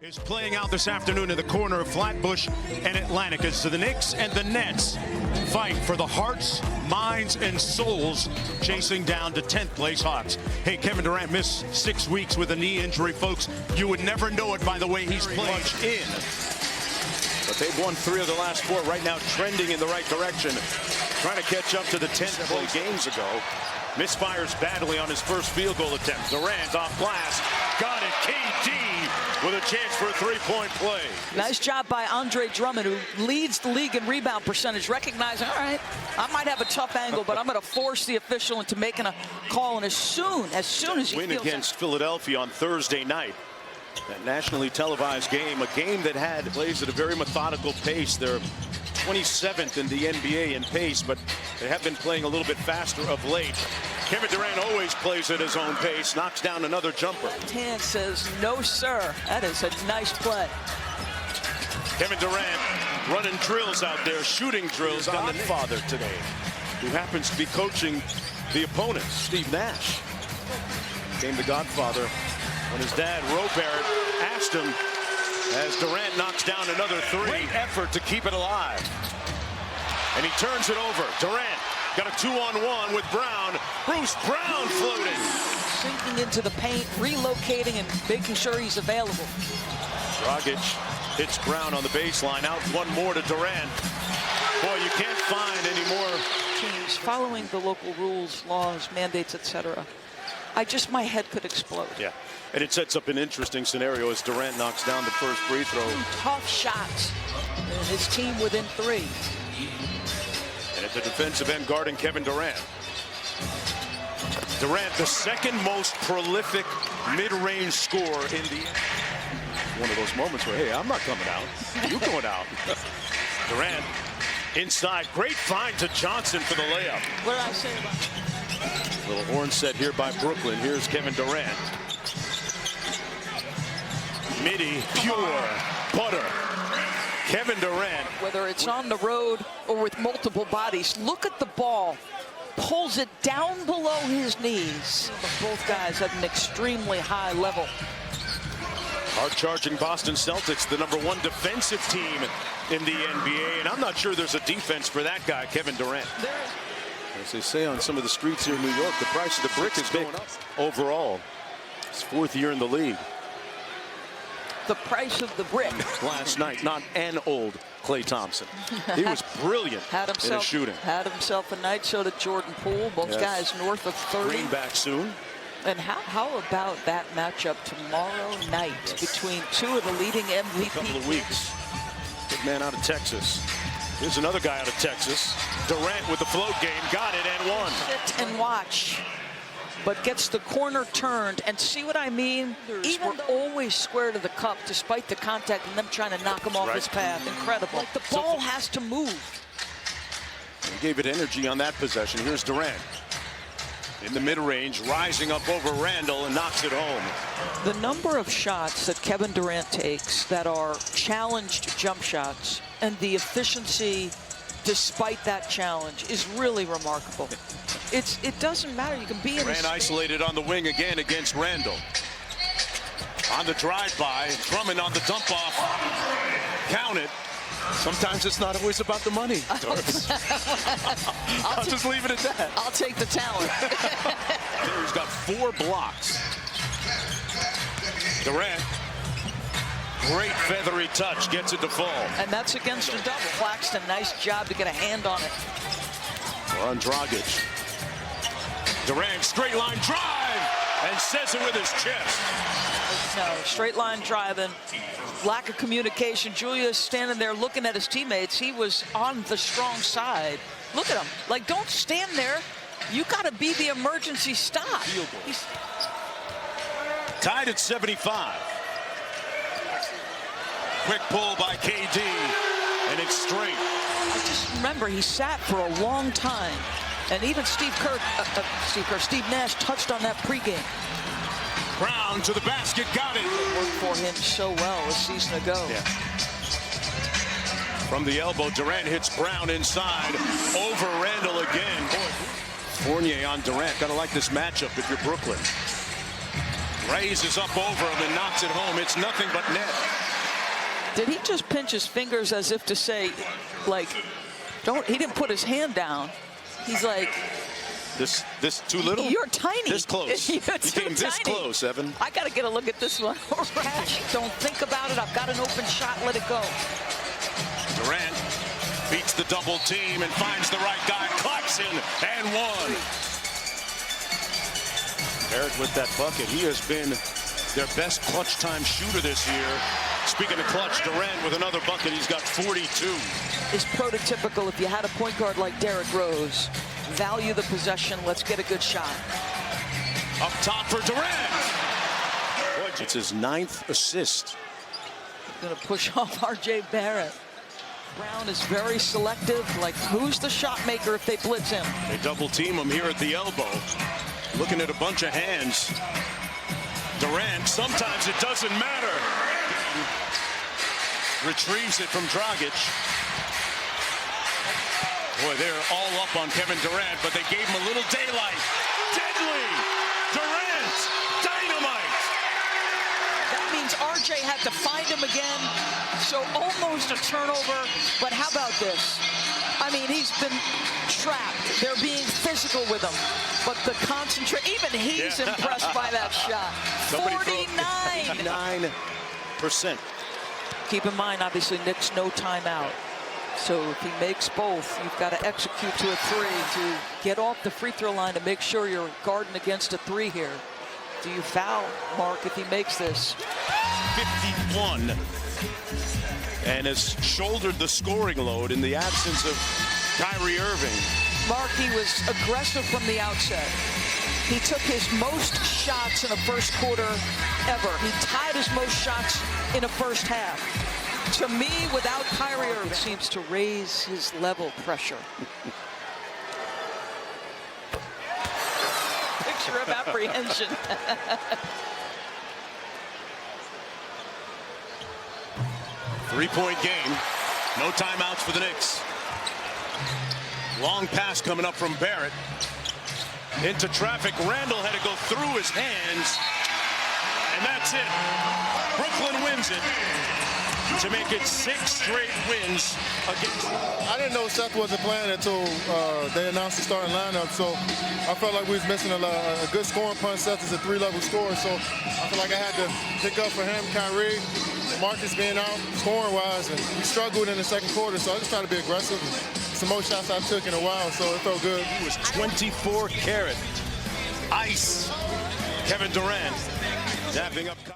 Is playing out this afternoon in the corner of Flatbush and Atlantic as the Knicks and the Nets fight for the hearts, minds, and souls chasing down to 10th place Hawks. Hey, Kevin Durant missed 6 weeks with a knee injury, folks. You would never know it by the way he's playing. But they've won 3 of the last 4 right now, trending in the right direction. Trying to catch up to the 10th place games ago. Misfires badly on his first field goal attempt. Durant off glass. Got it. KD with a chance for a 3-point play. Nice job by Andre Drummond, who leads the league in rebound percentage, recognizing, all right, I might have a tough angle, but I'm going to force the official into making a call. And as soon as he win feels against Philadelphia on Thursday night. That nationally televised game, a game that had plays at a very methodical pace. They're 27th in the NBA in pace, but they have been playing a little bit faster of late. Kevin Durant always plays at his own pace, knocks down another jumper. Tan says, no, sir. That is a nice play. Kevin Durant running drills out there, shooting drills on the father today, who happens to be coaching the opponent, Steve Nash. Became the godfather when his dad, Robert, asked him as Durant knocks down another 3. Great effort to keep it alive. And he turns it over. Durant got a 2-on-1 with Brown. Bruce Brown floating. Sinking into the paint, relocating, and making sure he's available. Dragic hits Brown on the baseline. Out one more to Durant. Boy, you can't find any more teams following the local rules, laws, mandates, etc. My head could explode. Yeah. And it sets up an interesting scenario as Durant knocks down the first free throw. Tough shots. And his team within 3. And at the defensive end, guarding Kevin Durant. Durant, the second most prolific mid-range scorer in the... One of those moments where, hey, I'm not coming out. You're going out. Durant inside. Great find to Johnson for the layup. What did I say about it? Little horn set here by Brooklyn. Here's Kevin Durant. Midi, pure butter. Kevin Durant. Whether it's on the road or with multiple bodies, look at the ball. Pulls it down below his knees. Both guys at an extremely high level. Hard-charging Boston Celtics, the #1 defensive team in the NBA. And I'm not sure there's a defense for that guy, Kevin Durant. As they say on some of the streets here in New York, the price of the brick is going up overall. His 4th year in the league. The price of the brick. Last night, not an old Klay Thompson. He was brilliant in his shooting. Had himself a night, so did Jordan Poole. Both guys north of 30. Green back soon. And how about that matchup tomorrow night between 2 of the leading MVP? A couple of weeks. Big man out of Texas. Here's another guy out of Texas. Durant with the float game. Got it and won. Sit and watch. But gets the corner turned, and see what I mean? Even always square to the cup, despite the contact and them trying to knock him off his path. Incredible. Like the ball has to move. He gave it energy on that possession. Here's Durant. In the mid-range, rising up over Randall and knocks it home. The number of shots that Kevin Durant takes that are challenged jump shots and the efficiency despite that challenge is really remarkable. It doesn't matter. You can be in Durant isolated on the wing again against Randall. On the drive-by, Drummond on the dump-off. Count it. Sometimes it's not always about the money. I'll just leave it at that. I'll take the talent. He's got 4 blocks. Durant. Great feathery touch, gets it to fall. And that's against a double. Claxton, nice job to get a hand on it. On Dragic. Durant, straight line drive, and says it with his chest. No, straight line driving, lack of communication. Julius standing there looking at his teammates. He was on the strong side. Look at him. Like, don't stand there. You got to be the emergency stop. Tied at 75. Quick pull by KD, and it's straight. I just remember he sat for a long time, and even Steve Nash touched on that pregame. Brown to the basket, got it. Worked for him so well a season ago. Yeah. From the elbow, Durant hits Brown inside, over Randall again. Fournier on Durant. Gotta like this matchup if you're Brooklyn. Raises up over him and knocks it home. It's nothing but net. Did he just pinch his fingers as if to say, like, don't, he didn't put his hand down. He's like, This too little? You're tiny. This close. You're You came this tiny. close, Evan. I got to get a look at this one. Don't think about it. I've got an open shot. Let it go. Durant beats the double team and finds the right guy. Clarkson and one. Barrett with that bucket. He has been their best clutch time shooter this year. Speaking of clutch, Durant with another bucket. He's got 42. Is prototypical if you had a point guard like Derrick Rose. Value the possession. Let's get a good shot. Up top for Durant. It's his 9th assist. Going to push off R.J. Barrett. Brown is very selective. Like, who's the shot maker if they blitz him? They double team him here at the elbow. Looking at a bunch of hands. Durant, sometimes it doesn't matter. Retrieves it from Dragic. Boy, they're all up on Kevin Durant, but they gave him a little daylight. Deadly! Durant! Dynamite! That means RJ had to find him again. So almost a turnover. But how about this? I mean, he's been trapped. They're being physical with him. But the even he's impressed by that shot. 49%. Keep in mind, obviously, Knicks no timeout. So if he makes both, you've got to execute to a 3 to get off the free throw line to make sure you're guarding against a 3 here. Do you foul, Mark, if he makes this? 51. And has shouldered the scoring load in the absence of Kyrie Irving. Mark, he was aggressive from the outset. He took his most shots in a first quarter ever. He tied his most shots in a first half. To me, without Kyrie Irving, seems to raise his level pressure. Picture of apprehension. Three-point game. No timeouts for the Knicks. Long pass coming up from Barrett. Into traffic. Randall had to go through his hands. And that's it. Brooklyn wins it to make it 6 straight wins against. I didn't know Seth wasn't playing until they announced the starting lineup, so I felt like we was missing a good scoring punch. Seth is a 3-level scorer, so I feel like I had to pick up for him. Kyrie, Marcus being out scoring-wise, and we struggled in the second quarter, so I just tried to be aggressive. It's the most shots I've took in a while, so it felt good. He was 24 karat. Ice. Kevin Durant dapping up.